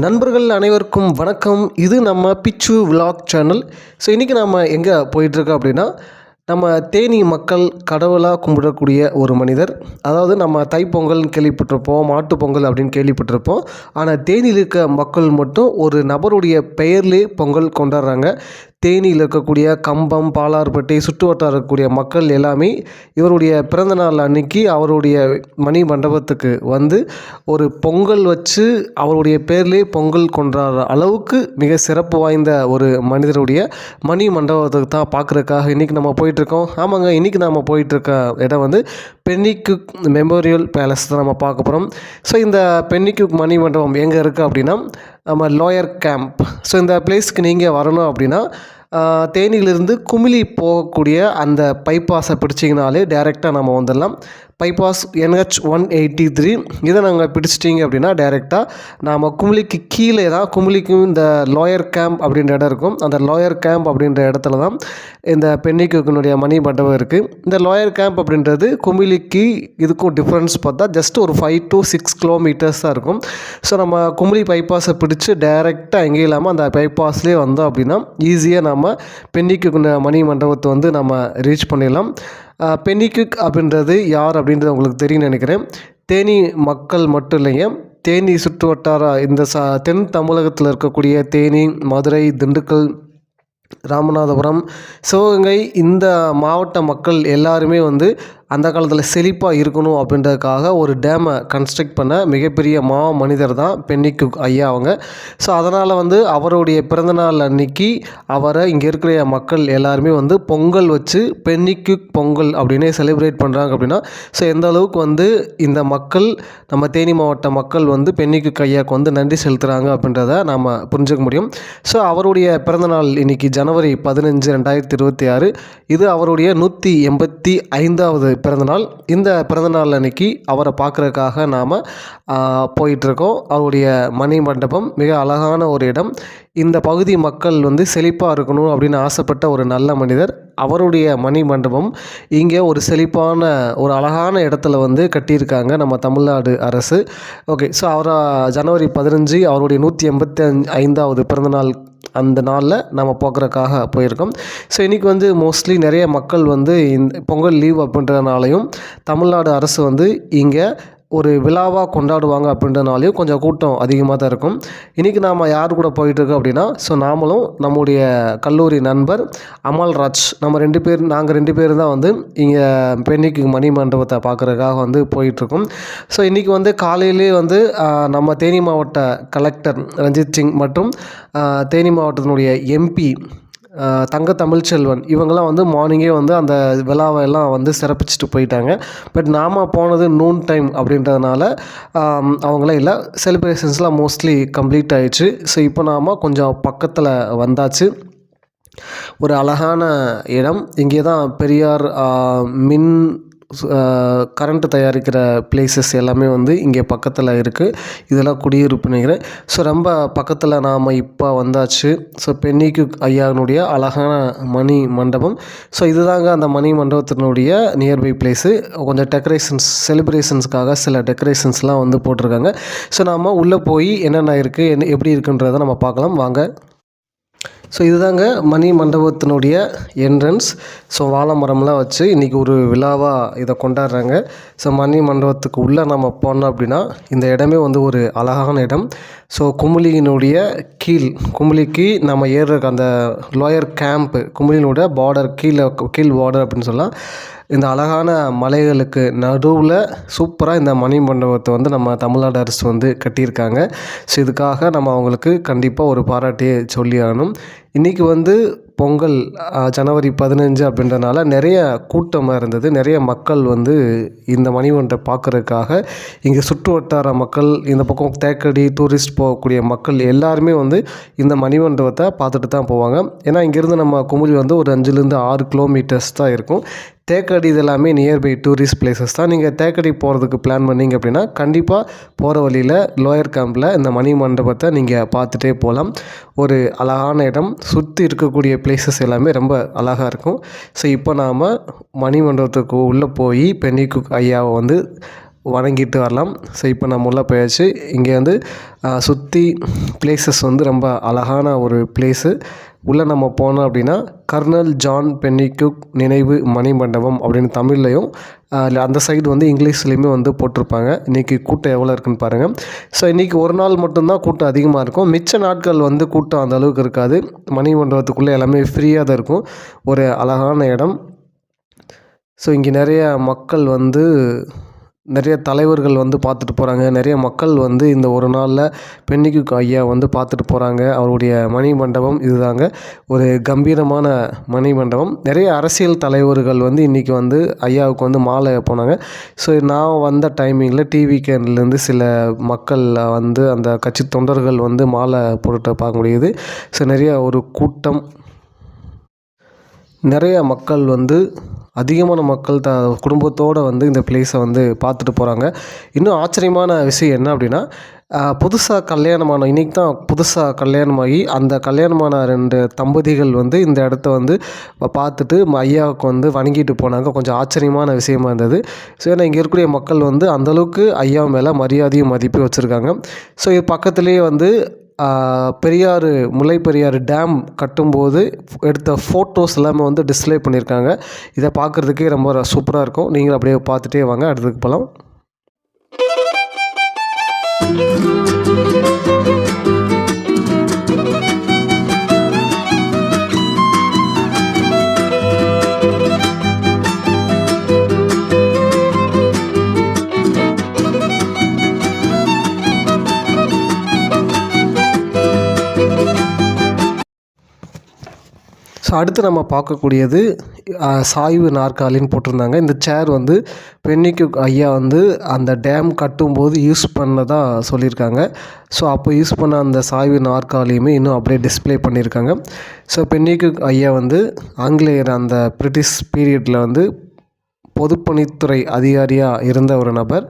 நண்பர்கள் அனைவருக்கும் வணக்கம். இது நம்ம பிச்சு விலாக் சேனல். ஸோ இன்றைக்கி நம்ம எங்கே போயிட்டுருக்கோம் அப்படின்னா, நம்ம தேனி மக்கள் கடவுளாக கும்பிடக்கூடிய ஒரு மனிதர். அதாவது நம்ம தைப்பொங்கல்னு கேள்விப்பட்டிருப்போம், மாட்டுப்பொங்கல் அப்படின்னு கேள்விப்பட்டிருப்போம். ஆனால் தேனியில் இருக்க மக்கள் மட்டும் ஒரு நபருடைய பெயர்லேயே பொங்கல் கொண்டாடுறாங்க. தேனியில் இருக்கக்கூடிய கம்பம், பாலார்பட்டி சுற்று வட்டார இருக்கக்கூடிய மக்கள் எல்லாமே இவருடைய பிறந்தநாள் அன்னைக்கு அவருடைய மணி மண்டபத்துக்கு வந்து ஒரு பொங்கல் வச்சு அவருடைய பேர்லேயே பொங்கல் கொண்டாடுற அளவுக்கு மிக சிறப்பு வாய்ந்த ஒரு மனிதருடைய மணி மண்டபத்துக்கு தான் பார்க்குறதுக்காக இன்றைக்கி நம்ம போயிட்டுருக்கோம். ஆமாங்க, இன்றைக்கி நம்ம போயிட்டுருக்க இடம் வந்து பென்னிக்விக் மெமோரியல் பேலஸ் தான் நம்ம பார்க்க போகிறோம். ஸோ இந்த பென்னிக்விக் மணி மண்டபம் எங்கே இருக்குது அப்படின்னா நம்ம லோயர் கேம்ப். ஸோ இந்த பிளேஸ்க்கு நீங்கள் வரணும் அப்படின்னா தேனியிலிருந்து குமிளி போகக்கூடிய அந்த பைபாஸை பிடிச்சிங்கனாலே டேரெக்டாக நம்ம வந்துடலாம். பைபாஸ் NH 183 இதை நாங்கள் பிடிச்சிட்டிங்க அப்படின்னா டேரெக்டாக நாம் குமிளிக்கு கீழே தான், குமிளிக்கும் இந்த லோயர் கேம்ப் அப்படின்ற இடம் இருக்கும். அந்த லோயர் கேம்ப் அப்படின்ற இடத்துல தான் இந்த பென்னிக்விக்கினுடைய மணி மண்டபம் இருக்குது. இந்த லோயர் கேம்ப் அப்படின்றது குமிளிக்கு இதுக்கும் டிஃப்ரென்ஸ் பார்த்தா ஜஸ்ட் ஒரு 5 to 6 கிலோமீட்டர்ஸ் தான் இருக்கும். ஸோ நம்ம குமிளி பைபாஸை பிடிச்சி டேரெக்டாக எங்கேயும் இல்லாமல் அந்த பைபாஸ்லேயே வந்தோம் அப்படின்னா ஈஸியாக நம்ம பென்னிக்விக் மணி மண்டபத்தை வந்து நம்ம ரீச் பண்ணிடலாம். பென்னிக்விக் அப்படின்றது யார் அப்படின்றது உங்களுக்கு தெரியும்னு நினைக்கிறேன். தேனி மக்கள் மட்டும் இல்லைங்க, தேனி சுற்று வட்டார இந்த தென் தமிழகத்தில் இருக்கக்கூடிய தேனி, மதுரை, திண்டுக்கல், ராமநாதபுரம், சிவகங்கை இந்த மாவட்ட மக்கள் எல்லாருமே வந்து அந்த காலத்தில் செழிப்பாக இருக்கணும் அப்படின்றதுக்காக ஒரு டேமை கன்ஸ்ட்ரக்ட் பண்ண மிகப்பெரிய மனிதர் தான் பென்னிக்விக் ஐயா அவங்க. ஸோ அதனால் வந்து அவருடைய பிறந்தநாள் அன்னைக்கு அவரை இங்கே இருக்கிற மக்கள் எல்லாருமே வந்து பொங்கல் வச்சு பென்னிக்விக் பொங்கல் அப்படின்னே செலிப்ரேட் பண்ணுறாங்க. அப்படின்னா ஸோ எந்த அளவுக்கு வந்து இந்த மக்கள் நம்ம தேனி மாவட்ட மக்கள் வந்து பென்னிக்விக் ஐயாவுக்கு வந்து நன்றி செலுத்துகிறாங்க அப்படின்றத நாம் புரிஞ்சுக்க முடியும். ஸோ அவருடைய பிறந்தநாள் இன்றைக்கி ஜனவரி 15, 2026. இது அவருடைய 185வது பிறந்தநாள். இந்த பிறந்தநாள் அன்னைக்கு அவரை பார்க்குறதுக்காக நாம் போயிட்டுருக்கோம். அவருடைய மணி மண்டபம் மிக அழகான ஒரு இடம். இந்த பகுதி மக்கள் வந்து செழிப்பாக இருக்கணும் அப்படின்னு ஆசைப்பட்ட ஒரு நல்ல மனிதர். அவருடைய மணி மண்டபம் இங்கே ஒரு செழிப்பான ஒரு அழகான இடத்துல வந்து கட்டியிருக்காங்க நம்ம தமிழ்நாடு அரசு. ஓகே, ஸோ அவரை ஜனவரி 15 அவருடைய 185வது பிறந்தநாள் அந்த நாளில் நம்ம போக்குறதுக்காக போயிருக்கோம். ஸோ இன்றைக்கி வந்து மோஸ்ட்லி நிறைய மக்கள் வந்து இந்த பொங்கல் லீவ் அப்படின்றதுனாலையும் தமிழ்நாடு அரசு வந்து இங்கே ஒரு விழாவாக கொண்டாடுவாங்க அப்படின்றனாலையும் கொஞ்சம் கூட்டம் அதிகமாக தான் இருக்கும். இன்றைக்கி நாம் யார் கூட போயிட்டுருக்கோம் அப்படின்னா, ஸோ நாமளும் நம்முடைய கல்லூரி நண்பர் அமல்ராஜ், நாங்கள் ரெண்டு பேர் தான் வந்து இங்கே பென்னிக்விக் மணி மண்டபத்தை பார்க்குறதுக்காக வந்து போயிட்டுருக்கோம். ஸோ இன்றைக்கி வந்து காலையிலே வந்து நம்ம தேனி மாவட்ட கலெக்டர் ரஞ்சித் சிங் மற்றும் தேனி மாவட்டத்தினுடைய MP தங்க தமிழ்ச்செல்வன் இவங்கெல்லாம் வந்து மார்னிங்கே வந்து அந்த விழாவை எல்லாம் வந்து சிறப்பிச்சுட்டு போயிட்டாங்க. பட் நாம் போனது நூன் டைம் அப்படின்றதுனால அவங்களாம் இல்லை, செலிப்ரேஷன்ஸ்லாம் மோஸ்ட்லி கம்ப்ளீட் ஆயிடுச்சு. ஸோ இப்போ நாம் கொஞ்சம் பக்கத்தில் வந்தாச்சு. ஒரு அழகான இடம். இங்கே தான் பெரியார் மின் கரண்ட்டு தயாரிக்கிற பிளேசஸ் எல்லாமே வந்து இங்கே பக்கத்தில் இருக்குது. இதெல்லாம் குடியிருப்பு நினைக்கிறேன். ஸோ ரொம்ப பக்கத்தில் நாம் இப்போ வந்தாச்சு. ஸோ பென்னிக்விக் ஐயாவினுடைய அழகான மணி மண்டபம். ஸோ இதுதாங்க அந்த மணி மண்டபத்தினுடைய நியர்பை பிளேஸு. கொஞ்சம் டெக்கரேஷன்ஸ், செலிப்ரேஷன்ஸ்க்காக சில டெக்கரேஷன்ஸ்லாம் வந்து போட்டிருக்காங்க. ஸோ நாம் உள்ளே போய் என்னென்ன இருக்குது, எப்படி இருக்குன்றதை நம்ம பார்க்கலாம் வாங்க. ஸோ இதுதாங்க மணி மண்டபத்தினுடைய என்ட்ரன்ஸ். ஸோ வாழை மரம்லாம் வச்சு இன்றைக்கி ஒரு விழாவாக இதை கொண்டாடுறாங்க. ஸோ மணி மண்டபத்துக்கு உள்ளே நம்ம போனோம் அப்படின்னா இந்த இடமே வந்து ஒரு அழகான இடம். ஸோ குமிளியினுடைய குமிளிக்கு நம்ம ஏறுறக்கு அந்த லோயர் கேம்ப்பு, குமிளியினுடைய பார்டர் கீழ் பார்டர் அப்படின்னு சொல்லலாம். இந்த அழகான மலைகளுக்கு நடுவில் சூப்பராக இந்த மணி மண்டபத்தை வந்து நம்ம தமிழ்நாடு அரசு வந்து கட்டியிருக்காங்க. ஸோ இதுக்காக நம்ம அவங்களுக்கு கண்டிப்பாக ஒரு பாராட்டியே சொல்லி ஆகணும். இன்றைக்கி வந்து பொங்கல் ஜனவரி 15 அப்படின்றனால நிறைய கூட்டமாக இருந்தது. நிறைய மக்கள் வந்து இந்த மணிமண்டபத்தை பார்க்குறதுக்காக இங்கே சுற்று வட்டார மக்கள், இந்த பக்கம் தேக்கடி டூரிஸ்ட் போகக்கூடிய மக்கள் எல்லாருமே வந்து இந்த மணிமண்டபத்தை பார்த்துட்டு தான் போவாங்க. ஏன்னா இங்கேருந்து நம்ம குமிளி வந்து ஒரு 5 to 6 கிலோமீட்டர்ஸ் தான் இருக்கும். தேக்கடி இது எல்லாமே நியர்பை டூரிஸ்ட் பிளேசஸ் தான். நீங்கள் தேக்கடி போகிறதுக்கு பிளான் பண்ணிங்க அப்படின்னா கண்டிப்பாக போகிற வழியில் லோயர் கேம்பில் இந்த மணி மண்டபத்தை நீங்கள் பார்த்துட்டே போகலாம். ஒரு அழகான இடம். சுற்றி இருக்கக்கூடிய பிளேசஸ் எல்லாமே ரொம்ப அழகாக இருக்கும். ஸோ இப்போ நாம் மணி மண்டபத்துக்கு உள்ளே போய் பென்னிக்விக் ஐயாவை வந்து வணங்கிட்டு வரலாம். ஸோ இப்போ நம்ம உள்ளே போயாச்சு. இங்கே வந்து சுற்றி பிளேசஸ் வந்து ரொம்ப அழகான ஒரு பிளேஸு. உள்ளே நம்ம போனோம் அப்படின்னா கர்னல் ஜான் பென்னிக்விக் நினைவு மணிமண்டபம் அப்படின்னு தமிழ்லையும் அந்த சைடு வந்து இங்கிலீஷ்லேயுமே வந்து போட்டிருப்பாங்க. இன்றைக்கி கூட்டம் எவ்வளோ இருக்குன்னு பாருங்கள். ஸோ இன்றைக்கி ஒரு நாள் மட்டும்தான் கூட்டம் அதிகமாக இருக்கும். மிச்ச நாட்கள் வந்து கூட்டம் அந்த அளவுக்கு இருக்காது. மணிமண்டபத்துக்குள்ளே எல்லாமே ஃப்ரீயாக தான் இருக்கும். ஒரு அழகான இடம். ஸோ இங்கே நிறைய மக்கள் வந்து நிறைய தலைவர்கள் வந்து பார்த்துட்டு போகிறாங்க. நிறைய மக்கள் வந்து இந்த ஒரு நாளில் பென்னிக்விக் ஐயா வந்து பார்த்துட்டு போகிறாங்க. அவருடைய மணிமண்டபம் இதுதாங்க. ஒரு கம்பீரமான மணிமண்டபம். நிறைய அரசியல் தலைவர்கள் வந்து இன்றைக்கி வந்து ஐயாவுக்கு வந்து மாலை போனாங்க. ஸோ நான் வந்த டைமிங்கில் டிவி கேன்லேருந்து சில மக்கள் வந்து அந்த கட்சி தொண்டர்கள் வந்து மாலை போட்டு பார்க்க முடியுது. ஸோ நிறைய ஒரு கூட்டம், நிறைய மக்கள் வந்து அதிகமான மக்கள் குடும்பத்தோடு வந்து இந்த பிளேஸை வந்து பார்த்துட்டு போகிறாங்க. இன்னும் ஆச்சரியமான விஷயம் என்ன அப்படின்னா புதுசாக கல்யாணமான இன்றைக்கி தான் புதுசாக கல்யாணமாகி அந்த கல்யாணமான 2 தம்பதிகள் வந்து இந்த இடத்த வந்து பார்த்துட்டு ஐயாவுக்கு வந்து வணங்கிட்டு போனாங்க. கொஞ்சம் ஆச்சரியமான விஷயமா இருந்தது. ஸோ ஏன்னா இங்கே இருக்கக்கூடிய மக்கள் வந்து அந்தளவுக்கு ஐயா மேலே மரியாதையும் மதிப்பு வச்சுருக்காங்க. ஸோ இது பக்கத்துலேயே வந்து பெரியாறு முல்லை பெரியாறு டேம் கட்டும்போது எடுத்த ஃபோட்டோஸ் எல்லாமே வந்து டிஸ்ப்ளே பண்ணியிருக்காங்க. இதை பார்க்குறதுக்கே ரொம்ப சூப்பராக இருக்கும். நீங்களும் அப்படியே பார்த்துட்டே வாங்க, அடுத்ததுக்கு போகலாம். ஸோ அடுத்து நம்ம பார்க்கக்கூடியது சாய்வு நாற்காலின்னு போட்டிருந்தாங்க. இந்த சேர் வந்து பென்னிக்விக் ஐயா வந்து அந்த டேம் கட்டும்போது யூஸ் பண்ணதாக சொல்லியிருக்காங்க. ஸோ அப்போ யூஸ் பண்ண அந்த சாய்வு நாற்காலியுமே இன்னும் அப்படியே டிஸ்ப்ளே பண்ணியிருக்காங்க. ஸோ பென்னிக்விக் ஐயா வந்து ஆங்கிலேயர் அந்த பிரிட்டிஷ் பீரியடில் வந்து பொதுப்பணித்துறை அதிகாரியாக இருந்த ஒரு நபர்.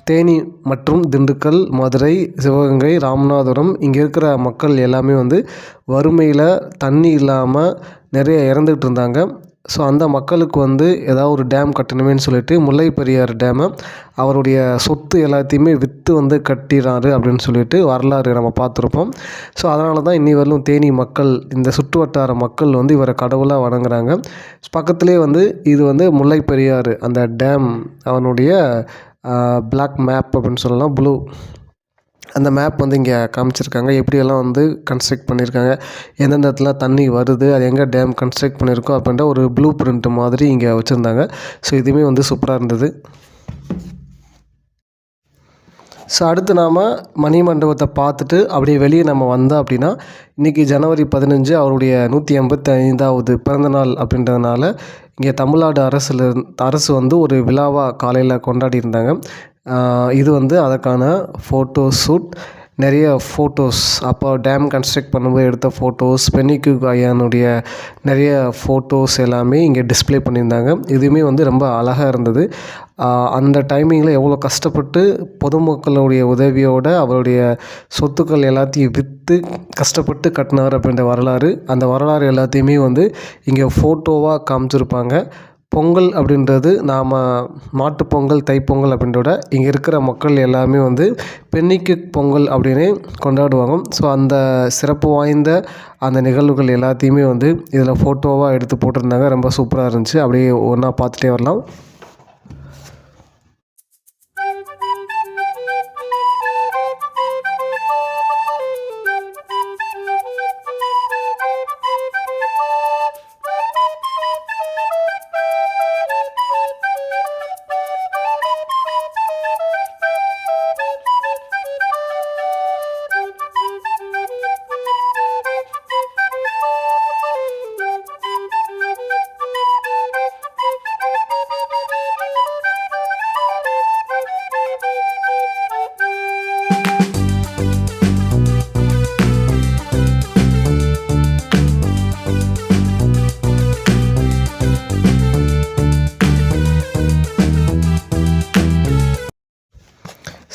தேனி மற்றும் திண்டுக்கல், மதுரை, சிவகங்கை, ராமநாதபுரம் இங்கே இருக்கிற மக்கள் எல்லாமே வந்து வறுமையில் தண்ணி இல்லாமல் நிறைய இறந்துகிட்டு இருந்தாங்க. ஸோ அந்த மக்களுக்கு வந்து ஏதாவது ஒரு டேம் கட்டணுமேனு சொல்லிட்டு முல்லை பெரியாறு டேமை அவருடைய சொத்து எல்லாத்தையுமே விற்று வந்து கட்டிறாரு அப்படின்னு சொல்லிட்டு வரலாறு நம்ம பார்த்துருப்போம். ஸோ அதனால தான் இன்னி வரலும் தேனி மக்கள், இந்த சுற்று வட்டார மக்கள் வந்து இவரை கடவுளாக வணங்குறாங்க. பக்கத்துலேயே வந்து இது வந்து முல்லை பெரியாறு அந்த டேம் அவனுடைய பிளாக் மேப் அப்படின்னு சொல்லலாம், ப்ளூ அந்த மேப் வந்து இங்கே காமிச்சிருக்காங்க. எப்படியெல்லாம் வந்து கன்ஸ்ட்ரக்ட் பண்ணியிருக்காங்க, எந்தெந்த இடத்துல தண்ணி வருது, அது எங்கே டேம் கன்ஸ்ட்ரக்ட் பண்ணியிருக்கோம் அப்படின்ற ஒரு ப்ளூ பிரிண்ட் மாதிரி இங்கே வச்சுருந்தாங்க. ஸோ இதுவுமே வந்து சூப்பராக இருந்தது. ஸோ அடுத்து நாம் மணிமண்டபத்தை பார்த்துட்டு அப்படியே வெளியே நம்ம வந்தோம் அப்படின்னா இன்றைக்கி ஜனவரி 15 அவருடைய 185வது பிறந்தநாள் அப்படின்றதுனால இங்கே தமிழ்நாடு அரசு வந்து ஒரு விழாவாக காலையில் கொண்டாடி இருந்தாங்க. இது வந்து அதற்கான ஃபோட்டோ ஷூட். நிறைய ஃபோட்டோஸ் அப்போ டேம் கன்ஸ்ட்ரக்ட் பண்ணும்போது எடுத்த ஃபோட்டோஸ், பென்னிக்விக் ஐயானுடைய நிறைய ஃபோட்டோஸ் எல்லாமே இங்கே டிஸ்ப்ளே பண்ணியிருந்தாங்க. இதுவுமே வந்து ரொம்ப அழகாக இருந்தது. அந்த டைமிங்கில் எவ்வளோ கஷ்டப்பட்டு பொதுமக்களுடைய உதவியோடு அவருடைய சொத்துக்கள் எல்லாத்தையும் விற்று கஷ்டப்பட்டு கட்டினார் அப்படின்ற வரலாறு, அந்த வரலாறு எல்லாத்தையுமே வந்து இங்கே ஃபோட்டோவாக காமிச்சிருப்பாங்க. பொங்கல் அப்படின்றது நாம் மாட்டுப்பொங்கல், தைப்பொங்கல் அப்படின்றத இங்கே இருக்கிற மக்கள் எல்லாமே வந்து பென்னிக்விக் பொங்கல் அப்படின்னு கொண்டாடுவாங்க. ஸோ அந்த சிறப்பு வாய்ந்த அந்த நிகழ்வுகள் எல்லாத்தையுமே வந்து இதில் ஃபோட்டோவாக எடுத்து போட்டிருந்தாங்க. ரொம்ப சூப்பராக இருந்துச்சு. அப்படியே ஒன்றா பார்த்துட்டே வரலாம்.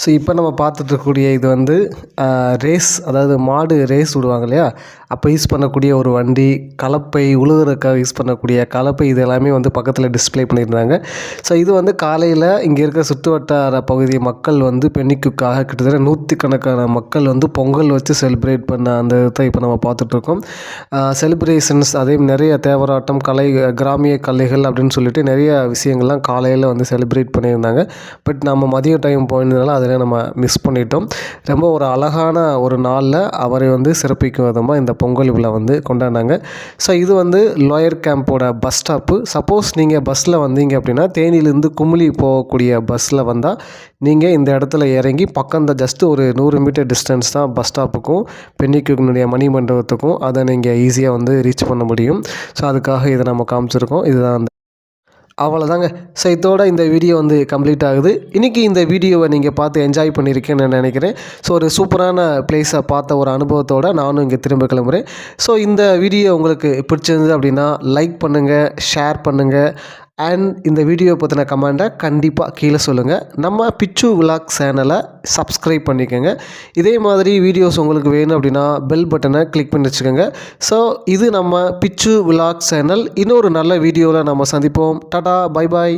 ஸோ இப்போ நம்ம பார்த்துட்ருக்கக்கூடிய இது வந்து ரேஸ், அதாவது மாடு ரேஸ் விடுவாங்க இல்லையா, அப்போ யூஸ் பண்ணக்கூடிய ஒரு வண்டி, கலப்பை உழுகுறதுக்காக யூஸ் பண்ணக்கூடிய கலப்பை, இது எல்லாமே வந்து பக்கத்தில் டிஸ்ப்ளே பண்ணியிருந்தாங்க. ஸோ இது வந்து காலையில் இங்கே இருக்க சுற்றுவட்டார பகுதி மக்கள் வந்து பெண்ணிக்குக்காக கிட்டத்தட்ட 100கணக்கான மக்கள் வந்து பொங்கல் வச்சு செலிப்ரேட் பண்ண அந்த இதை இப்போ நம்ம பார்த்துட்ருக்கோம். செலிப்ரேஷன்ஸ், அதே நிறைய தேவராட்டம், கலை, கிராமிய கலைகள் அப்படின்னு சொல்லிட்டு நிறைய விஷயங்கள்லாம் காலையில் வந்து செலிப்ரேட் பண்ணியிருந்தாங்க. பட் நம்ம மதிய டைம் போயிருந்தனால அதில் நம்ம மிஸ் பண்ணிட்டோம். ரொம்ப ஒரு அழகான ஒரு நாளில் அவரை வந்து சிறப்பிக்கும் விதமாக இந்த பொங்கல் விழா வந்து கொண்டாடினாங்க. ஸோ இது வந்து லோயர் கேம்போட பஸ் ஸ்டாப்பு. சப்போஸ் நீங்கள் பஸ்ஸில் வந்தீங்க அப்படின்னா, தேனியிலேருந்து குமுளி போகக்கூடிய பஸ்ஸில் வந்தால் நீங்கள் இந்த இடத்துல இறங்கி பக்கம் தான், ஜஸ்ட்டு ஒரு 100 மீட்டர் டிஸ்டன்ஸ் தான் பஸ் ஸ்டாப்புக்கும் பெண்ணிக்குனுடைய மணிமண்டபத்துக்கும். அதை நீங்கள் ஈஸியாக வந்து ரீச் பண்ண முடியும். ஸோ அதுக்காக இதை நம்ம காமிச்சிருக்கோம். இதுதான் அந்த அவ்வளோதாங்க. ஸோ இதோட இந்த வீடியோ வந்து கம்ப்ளீட் ஆகுது. இன்றைக்கி இந்த வீடியோவை நீங்கள் பார்த்து என்ஜாய் பண்ணியிருக்கேன்னு நான் நினைக்கிறேன். ஸோ ஒரு சூப்பரான பிளேஸை பார்த்த ஒரு அனுபவத்தோடு நானும் இங்கே திரும்ப கிளம்புறேன். ஸோ இந்த வீடியோ உங்களுக்கு பிடிச்சிருந்தது அப்படின்னா லைக் பண்ணுங்கள், ஷேர் பண்ணுங்கள், அண்ட் இந்த வீடியோ பற்றின கமெண்ட்டை கண்டிப்பாக கீழே சொல்லுங்கள். நம்ம பிச்சு விலாக் சேனலை சப்ஸ்கிரைப் பண்ணிக்கோங்க. இதே மாதிரி வீடியோஸ் உங்களுக்கு வேணும் அப்படின்னா பெல் பட்டனை கிளிக் பண்ணி வச்சுக்கோங்க. ஸோ இது நம்ம பிச்சு விலாக் சேனல். இன்னொரு நல்ல வீடியோவில் நம்ம சந்திப்போம். Tata, bye bye.